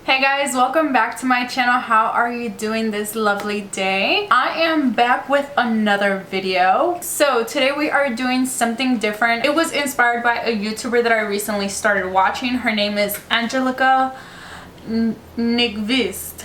Hey guys, welcome back to my channel. How are you doing this lovely day? I am back with another video. So today we are doing something different. It was inspired by a YouTuber that I recently started watching. Her name is Angelica Nyqvist.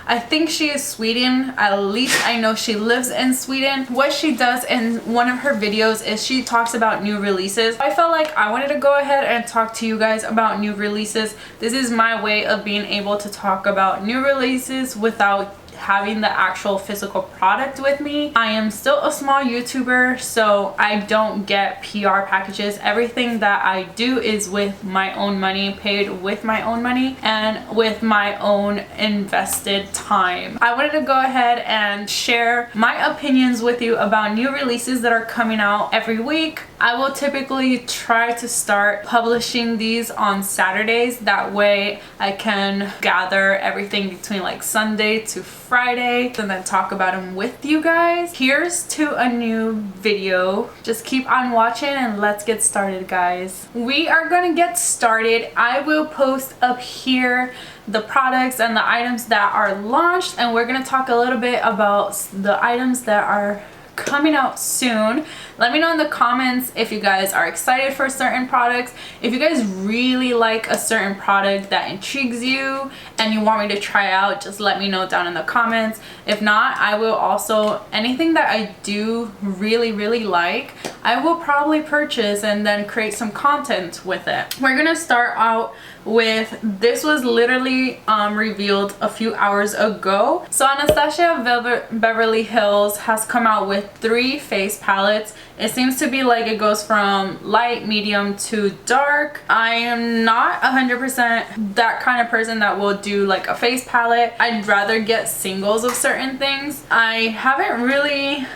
I think she is Sweden. At least I know she lives in Sweden. What she does in one of her videos is she talks about new releases. I felt like I wanted to go ahead and talk to you guys about new releases. This is my way of being able to talk about new releases without having the actual physical product with me. I am still a small YouTuber, so I don't get PR packages. Everything that I do is with my own money, paid with my own money, and with my own invested time. I wanted to go ahead and share my opinions with you about new releases that are coming out every week. I will typically try to start publishing these on Saturdays. That way I can gather everything between like Sunday to Friday and then talk about them with you guys. Here's to a new video. Just keep on watching and let's get started, guys. We are gonna get started. I will post up here the products and the items that are launched, and we're gonna talk a little bit about the items that are coming out soon. Let me know in the comments if you guys are excited for certain products. If you guys really like a certain product that intrigues you and you want me to try out, just let me know down in the comments. If not, I will also, anything that I do really like, I will probably purchase and then create some content with it. We're gonna start out with, this was literally revealed a few hours ago. So Anastasia Beverly Hills has come out with 3 face palettes. It seems to be like it goes from light, medium to dark. I am not 100% that kind of person that will do like a face palette. I'd rather get singles of certain things. I haven't really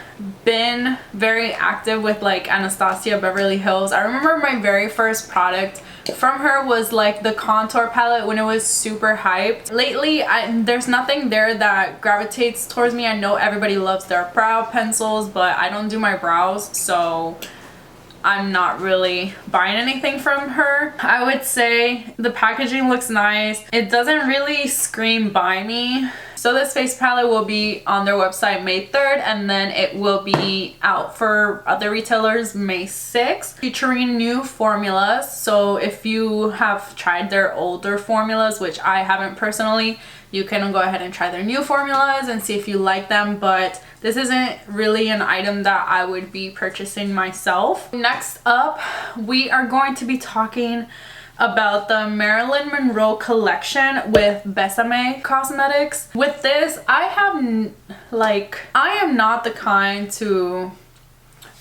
been very active with like Anastasia Beverly Hills. I remember my very first product from her was like the contour palette when it was super hyped. Lately, there's nothing there that gravitates towards me. I know everybody loves their brow pencils, but I don't do my brows, so I'm not really buying anything from her. I would say the packaging looks nice. It doesn't really scream buy me. So this face palette will be on their website May 3rd, and then it will be out for other retailers May 6th, featuring new formulas. So if you have tried their older formulas, which I haven't personally, you can go ahead and try their new formulas and see if you like them, but this isn't really an item that I would be purchasing myself. Next up, we are going to be talking about the Marilyn Monroe collection with Besame Cosmetics. With this, I am not the kind to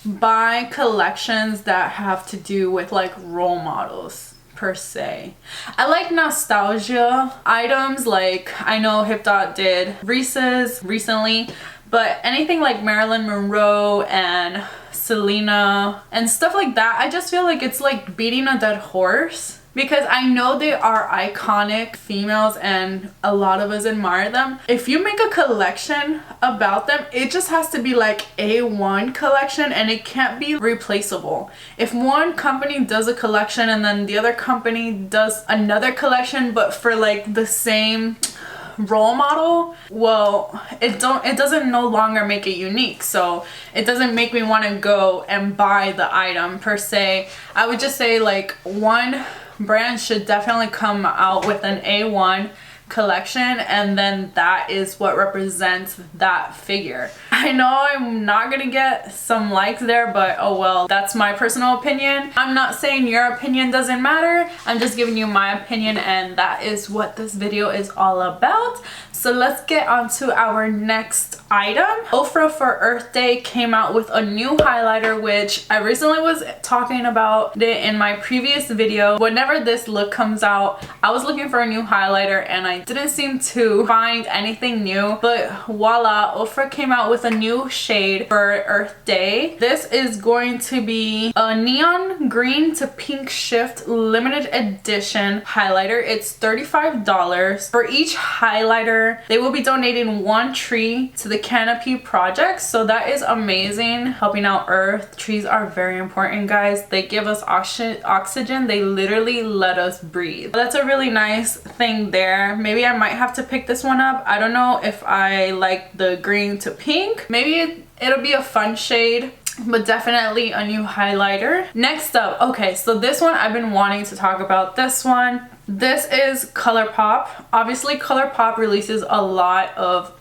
buy collections that have to do with like role models per se. I like nostalgia items, like I know Hip Dot did Reese's recently, but anything like Marilyn Monroe and Selena and stuff like that, I just feel like it's like beating a dead horse, because I know they are iconic females and a lot of us admire them. If you make a collection about them, it just has to be like A1 collection and it can't be replaceable. If one company does a collection and then the other company does another collection but for like the same role model, well, it doesn't no longer make it unique, so it doesn't make me want to go and buy the item per se. I would just say like one brand should definitely come out with an A1 collection, and then that is what represents that figure. I know I'm not gonna get some likes there, but oh well, that's my personal opinion. I'm not saying your opinion doesn't matter. I'm just giving you my opinion, and that is what this video is all about. So let's get on to our next item. Ofra for Earth Day came out with a new highlighter, which I recently was talking about it in my previous video. Whenever this look comes out, I was looking for a new highlighter and I didn't seem to find anything new, but voila, Ofra came out with a new shade for Earth Day. This is going to be a neon green to pink shift limited edition highlighter. It's $35. For each highlighter, they will be donating 1 tree to the Canopy Project, so that is amazing, helping out Earth. Trees are very important, guys. They give us oxygen. They literally let us breathe. That's a really nice thing there. Maybe I might have to pick this one up. I don't know if I like the green to pink. Maybe it'll be a fun shade, but definitely a new highlighter. Next up, okay, so this one I've been wanting to talk about. This one, this is ColourPop. Obviously ColourPop releases a lot of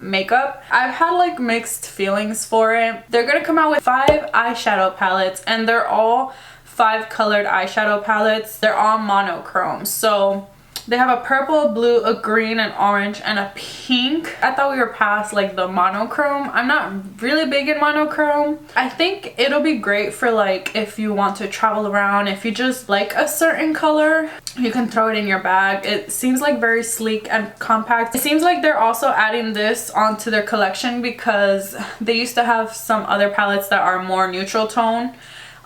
makeup. I've had like mixed feelings for it. They're gonna come out with 5 eyeshadow palettes, and they're all 5 colored eyeshadow palettes. They're all monochrome. So they have a purple, blue, a green, an orange, and a pink. I thought we were past like the monochrome. I'm not really big in monochrome. I think it'll be great for like if you want to travel around, if you just like a certain color, you can throw it in your bag. It seems like very sleek and compact. It seems like they're also adding this onto their collection because they used to have some other palettes that are more neutral tone.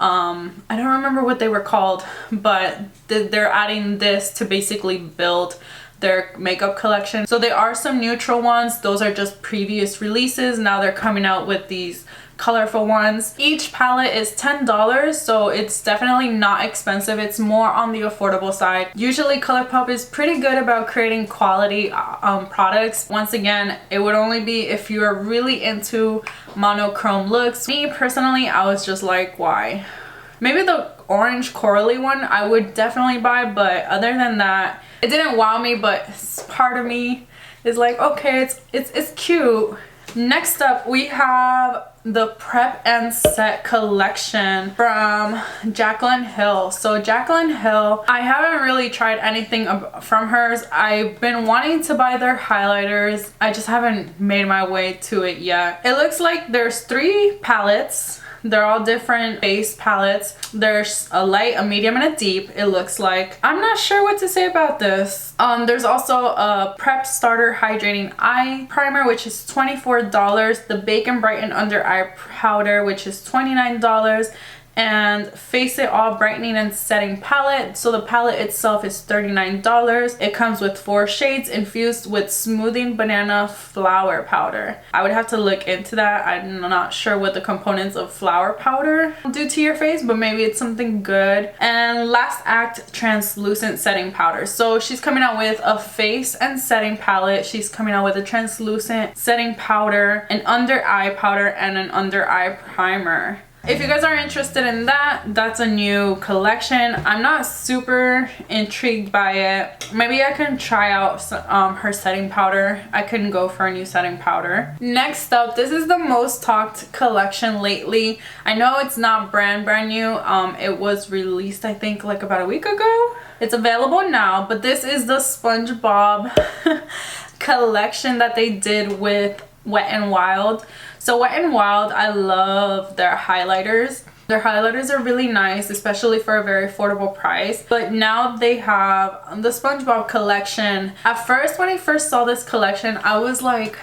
I don't remember what they were called, but they're adding this to basically build their makeup collection. So there are some neutral ones. Those are just previous releases. Now they're coming out with these colorful ones. Each palette is $10, so it's definitely not expensive. It's more on the affordable side. Usually ColourPop is pretty good about creating quality products. Once again, it would only be if you're really into monochrome looks. Me personally, I was just like, why? Maybe the orange corally one I would definitely buy, but other than that, it didn't wow me. But part of me is like, okay, it's cute. Next up, we have the Prep and Set collection from Jaclyn Hill. So Jaclyn Hill, I haven't really tried anything from hers. I've been wanting to buy their highlighters. I just haven't made my way to it yet. It looks like there's 3 palettes. They're all different base palettes. There's a light, a medium, and a deep, it looks like. I'm not sure what to say about this. There's also a Prep Starter Hydrating Eye Primer, which is $24. The Bake and Brighten Under Eye Powder, which is $29. And Face It All Brightening and Setting Palette. So the palette itself is $39. It comes with 4 shades infused with Smoothing Banana Flower Powder. I would have to look into that. I'm not sure what the components of flower powder do to your face, but maybe it's something good. And Last Act Translucent Setting Powder. So she's coming out with a face and setting palette. She's coming out with a translucent setting powder, an under eye powder, and an under eye primer. If you guys are interested in that, that's a new collection. I'm not super intrigued by it. Maybe I can try out her setting powder. I can go for a new setting powder. Next up, this is the most talked collection lately. I know it's not brand new. It was released, I think, like about a week ago. It's available now, but this is the SpongeBob collection that they did with Wet n Wild. So Wet n Wild, I love their highlighters. Their highlighters are really nice, especially for a very affordable price. But now they have the SpongeBob collection. At first, when I first saw this collection, I was like,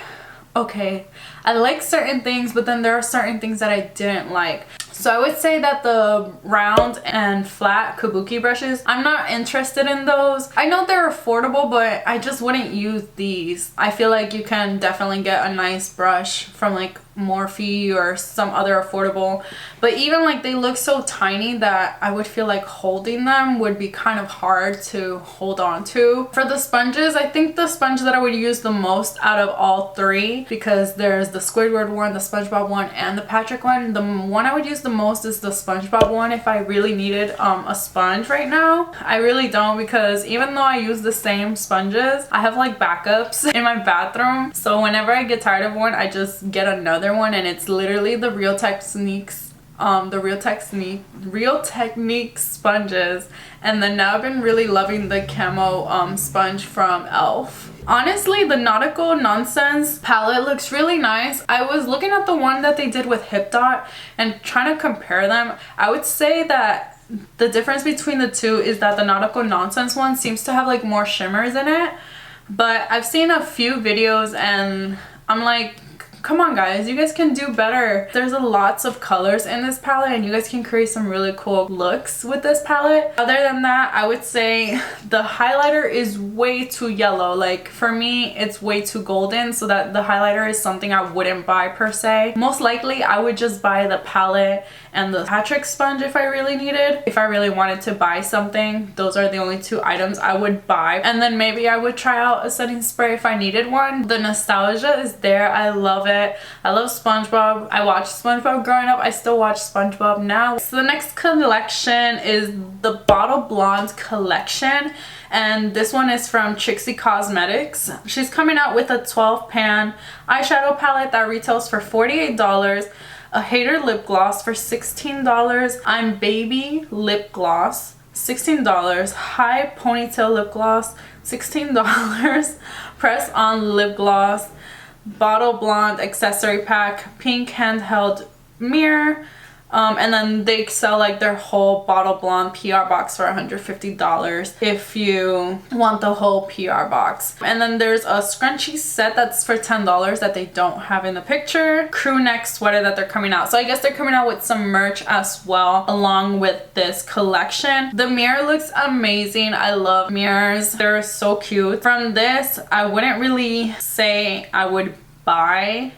okay, I like certain things, but then there are certain things that I didn't like. So I would say that the round and flat kabuki brushes, I'm not interested in those. I know they're affordable, but I just wouldn't use these. I feel like you can definitely get a nice brush from like Morphe or some other affordable, but even like they look so tiny that I would feel like holding them would be kind of hard to hold on to. For the sponges, I think the sponge that I would use the most out of all 3, because there's the Squidward one, the SpongeBob one, and the Patrick one, the one I would use the most is the SpongeBob one if I really needed a sponge right now. I really don't, because even though I use the same sponges, I have like backups in my bathroom, so whenever I get tired of one, I just get another one, and it's literally the Real Techniques Real Techniques sponges. And then now I've been really loving the camo sponge from e.l.f. Honestly, the Nautical Nonsense palette looks really nice. I was looking at the one that they did with Hip Dot and trying to compare them. I would say that the difference between the two is that the Nautical Nonsense one seems to have like more shimmers in it, but I've seen a few videos and I'm like, come on guys, you guys can do better. There's lots of colors in this palette and you guys can create some really cool looks with this palette. Other than that, I would say the highlighter is way too yellow. Like for me, it's way too golden, so that the highlighter is something I wouldn't buy per se. Most likely I would just buy the palette and the Patrick sponge if I really needed. If I really wanted to buy something, those are the only two items I would buy. And then maybe I would try out a setting spray if I needed one. The nostalgia is there. I love it. I love SpongeBob. I watched SpongeBob growing up. I still watch SpongeBob now. So the next collection is the Bottle Blonde collection. And this one is from Trixie Cosmetics. She's coming out with a 12 pan eyeshadow palette that retails for $48. A Hater lip gloss for $16. I'm Baby lip gloss, $16. High ponytail lip gloss, $16. Press on lip gloss. Bottle Blonde accessory pack, pink handheld mirror. And then they sell like their whole Bottle Blonde PR box for $150 if you want the whole PR box. And then there's a scrunchie set that's for $10 that they don't have in the picture. Crew neck sweater that they're coming out. So I guess they're coming out with some merch as well along with this collection. The mirror looks amazing. I love mirrors. They're so cute. From this, I wouldn't really say I would buy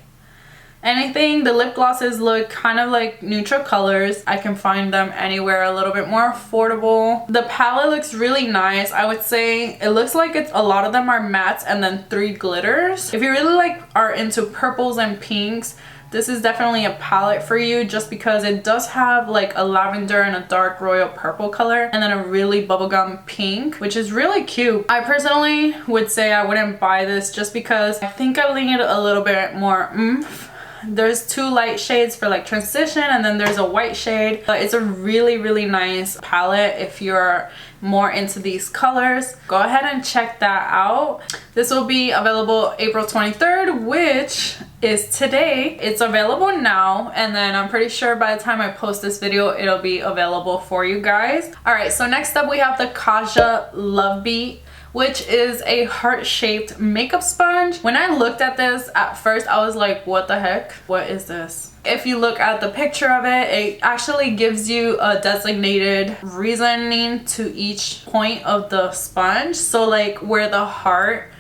anything. The lip glosses look kind of like neutral colors. I can find them anywhere a little bit more affordable. The palette looks really nice. I would say it looks like it's a lot of them are mattes and then 3 glitters. If you really like are into purples and pinks, this is definitely a palette for you just because it does have like a lavender and a dark royal purple color and then a really bubblegum pink, which is really cute. I personally would say I wouldn't buy this just because I think I need a little bit more oomph. There's 2 light shades for like transition and then there's a white shade. But it's a really nice palette if you're more into these colors. Go ahead and check that out. This will be available April 23rd, which is today. It's available now, and then I'm pretty sure by the time I post this video it'll be available for you guys. Alright, so next up we have the Kaja Love Beat, which is a heart-shaped makeup sponge. When I looked at this at first, I was like, what the heck? What is this? If you look at the picture of it, it actually gives you a designated reasoning to each point of the sponge. So like where the heart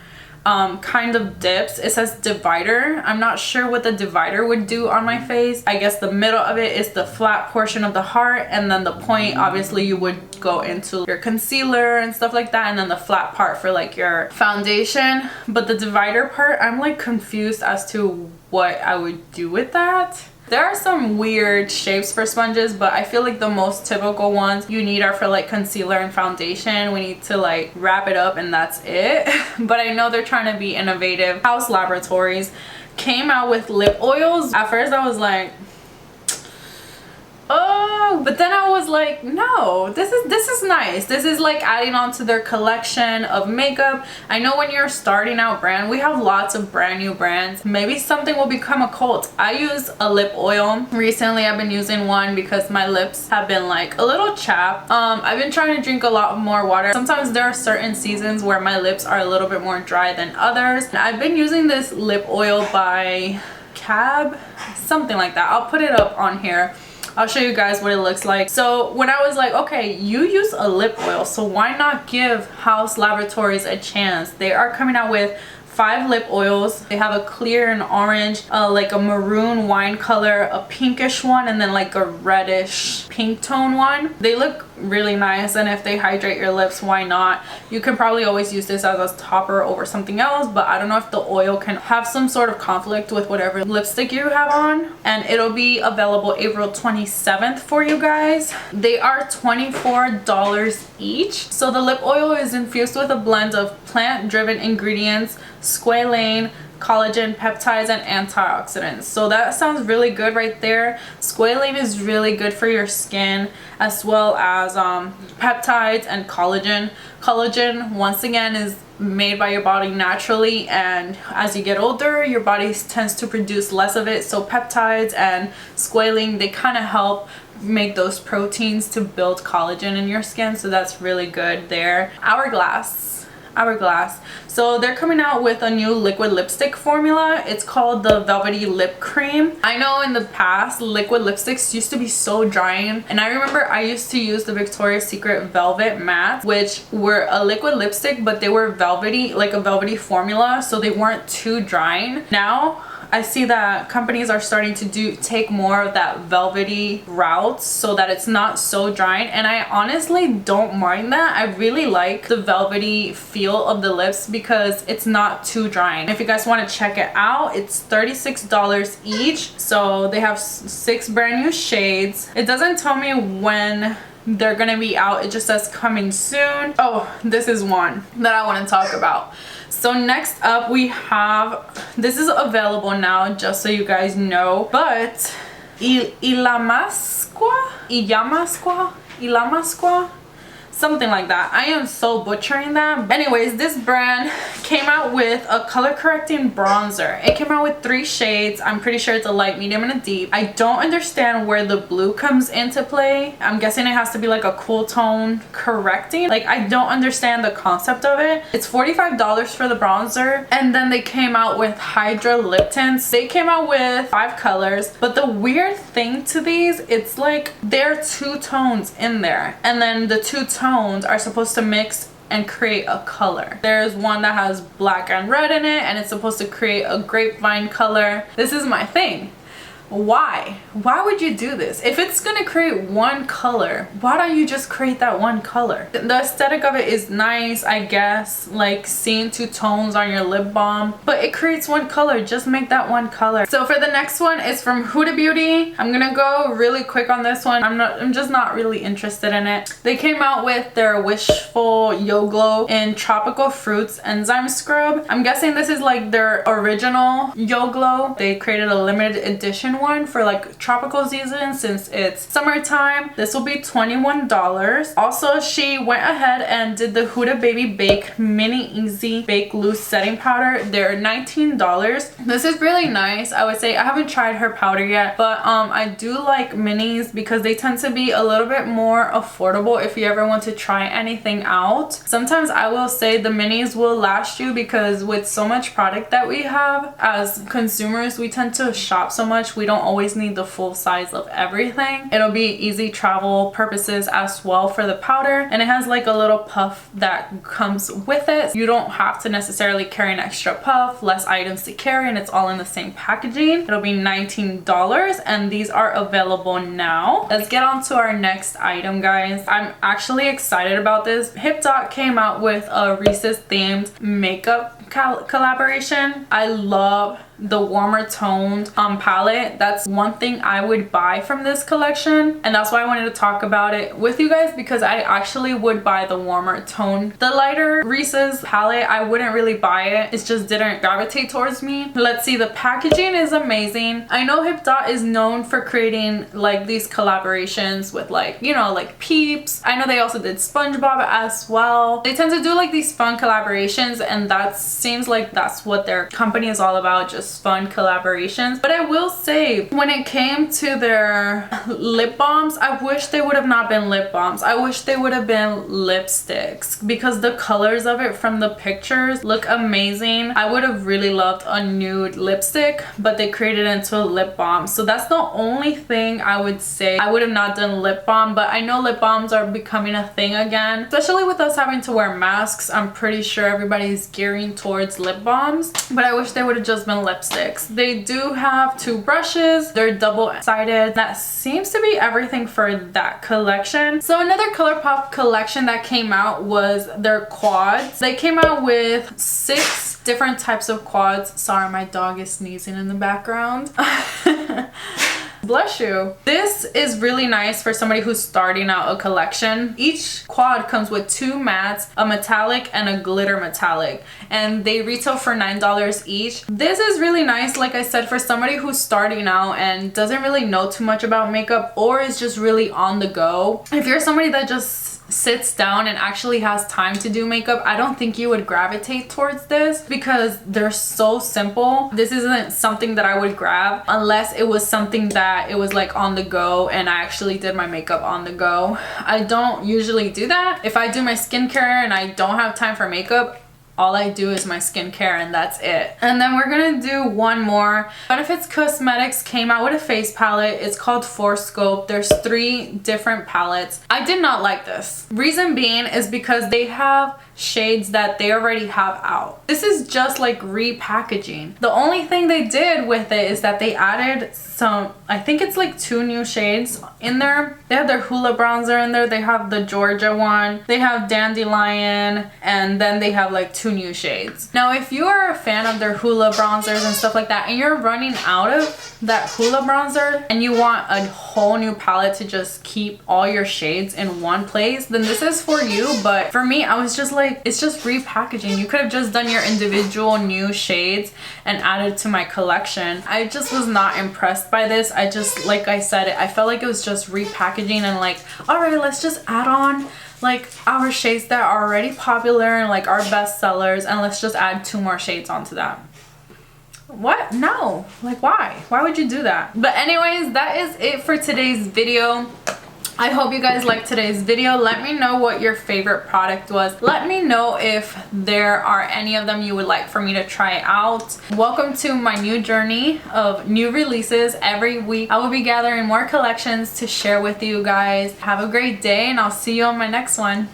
kind of dips, it says divider. I'm not sure what the divider would do on my face. I guess the middle of it is the flat portion of the heart, and then the point obviously you would go into your concealer and stuff like that, and then the flat part for like your foundation. But the divider part, I'm like confused as to what I would do with that. There are some weird shapes for sponges, but I feel like the most typical ones you need are for like concealer and foundation. We need to like wrap it up and that's it. But I know they're trying to be innovative. House Laboratories came out with lip oils. At first I was like, oh, but then I was like, no, this is nice. This is like adding on to their collection of makeup. I know when you're starting out brand, we have lots of brand new brands. Maybe something will become a cult. I use a lip oil. Recently I've been using one because my lips have been like a little chapped. I've been trying to drink a lot more water. Sometimes there are certain seasons where my lips are a little bit more dry than others. And I've been using this lip oil by Cab, something like that. I'll put it up on here. I'll show you guys what it looks like. So when I was like, okay, you use a lip oil, so why not give House Laboratories a chance? They are coming out with 5 lip oils. They have a clear and orange, like a maroon wine color, a pinkish one, and then like a reddish pink tone one. They look really nice, and if they hydrate your lips, why not? You can probably always use this as a topper over something else, but I don't know if the oil can have some sort of conflict with whatever lipstick you have on. And it'll be available April 27th for you guys. They are $24 each. So the lip oil is infused with a blend of plant-driven ingredients, squalane, collagen, peptides, and antioxidants. So that sounds really good right there. Squalane is really good for your skin, as well as peptides and collagen. Collagen, once again, is made by your body naturally, and as you get older your body tends to produce less of it. So peptides and squalane, they kind of help make those proteins to build collagen in your skin, so that's really good there. Hourglass. So they're coming out with a new liquid lipstick formula. It's called the Velvety Lip Cream. I know in the past liquid lipsticks used to be so drying, and I remember I used to use the Victoria's Secret Velvet Matte, which were a liquid lipstick, but they were velvety, like a velvety formula, so they weren't too drying. Now I see that companies are starting to take more of that velvety route so that it's not so drying, and I honestly don't mind that. I really like the velvety feel of the lips because it's not too drying. If you guys want to check it out, it's $36 each. So they have 6 brand new shades. It doesn't tell me when they're gonna be out, it just says coming soon. Oh, this is one that I want to talk about. So next up we have, this is available now just so you guys know, but Ilamasqua, something like that. I am so butchering that. Anyways, this brand came out with a color correcting bronzer. It came out with 3 shades. I'm pretty sure it's a light, medium, and a deep. I don't understand where the blue comes into play. I'm guessing it has to be like a cool tone correcting. Like, I don't understand the concept of it. It's $45 for the bronzer, and then they came out with Hydra lip tints. They came out with 5 colors, but the weird thing to these, it's like there are 2 tones in there, and then the 2 tones are supposed to mix and create a color. There's one that has black and red in it, and it's supposed to create a grapevine color. This is my thing. Why would you do this? If it's gonna create one color, why don't you just create that one color? The aesthetic of it is nice, I guess, like seeing 2 tones on your lip balm, but it creates one color. Just make that one color. So for the next one, it's from Huda Beauty. I'm gonna go really quick on this one. I'm just not really interested in it. They came out with their Wishful Yo Glow in Tropical Fruits Enzyme Scrub. I'm guessing this is like their original Yo Glow. They created a limited edition one for like tropical season since it's summertime. This will be $21. Also, she went ahead and did the Huda Baby Bake Mini Easy Bake Loose Setting Powder. They're $19. This is really nice. I would say I haven't tried her powder yet, but I do like minis because they tend to be a little bit more affordable if you ever want to try anything out. Sometimes I will say the minis will last you because with so much product that we have as consumers, we tend to shop so much. We don't always need the full size of everything. It'll be easy travel purposes as well for the powder, and it has like a little puff that comes with it. You don't have to necessarily carry an extra puff, less items to carry, and it's all in the same packaging. It'll be $19, and these are available now. Let's get on to our next item, guys. I'm actually excited about this. HipDot came out with a Reese's themed makeup collaboration. I love the warmer toned palette. That's one thing I would buy from this collection, and that's why I wanted to talk about it with you guys, because I actually would buy the warmer tone. The lighter Reese's palette, I wouldn't really buy it. It just didn't gravitate towards me. Let's see, the packaging is amazing. I know HipDot is known for creating like these collaborations with like, you know, like Peeps. I know they also did SpongeBob as well. They tend to do like these fun collaborations, and that seems like that's what their company is all about, just fun collaborations. But I will say, when it came to their lip balms, I wish they would have not been lip balms. I wish they would have been lipsticks, because the colors of it from the pictures look amazing. I would have really loved a nude lipstick, but they created it into a lip balm. So that's the only thing I would say. I would have not done lip balm, but I know lip balms are becoming a thing again, especially with us having to wear masks. I'm pretty sure everybody's gearing towards lip balms, but I wish they would have just been lipsticks. They do have 2 brushes. They're double-sided. That seems to be everything for that collection. So another ColourPop collection that came out was their quads. They came out with 6 different types of quads. Sorry, my dog is sneezing in the background. Bless you. This is really nice for somebody who's starting out a collection. Each quad comes with 2 mattes, a metallic and a glitter metallic, and they retail for $9 each. This is really nice, like I said, for somebody who's starting out and doesn't really know too much about makeup, or is just really on the go. If you're somebody that just sits down and actually has time to do makeup, I don't think you would gravitate towards this because they're so simple. This isn't something that I would grab unless it was something that it was like on the go and I actually did my makeup on the go. I don't usually do that. If I do my skincare and I don't have time for makeup, all I do is my skincare and that's it. And then we're gonna do one more. Benefits Cosmetics came out with a face palette. It's called Scope. There's 3 different palettes. I did not like this. Reason being is because they have shades that they already have out. This is just like repackaging. The only thing they did with it is that they added some, I think it's like 2 new shades in there. They have their Hula bronzer in there, they have the Georgia one, they have Dandelion, and then they have like 2 new shades. Now if you are a fan of their Hula bronzers and stuff like that, and you're running out of that Hula bronzer and you want a whole new palette to just keep all your shades in one place, then this is for you. But for me, I was just like, it's just repackaging. You could have just done your individual new shades and added to my collection. I just was not impressed by this. I just, like I said, I felt like it was just repackaging and like, all right, let's just add on like our shades that are already popular and like our best sellers, and let's just add 2 more shades onto that. What? No. Like, why? Why would you do that? But anyways, that is it for today's video. I hope you guys liked today's video. Let me know what your favorite product was. Let me know if there are any of them you would like for me to try out. Welcome to my new journey of new releases. Every week I will be gathering more collections to share with you guys. Have a great day, and I'll see you on my next one.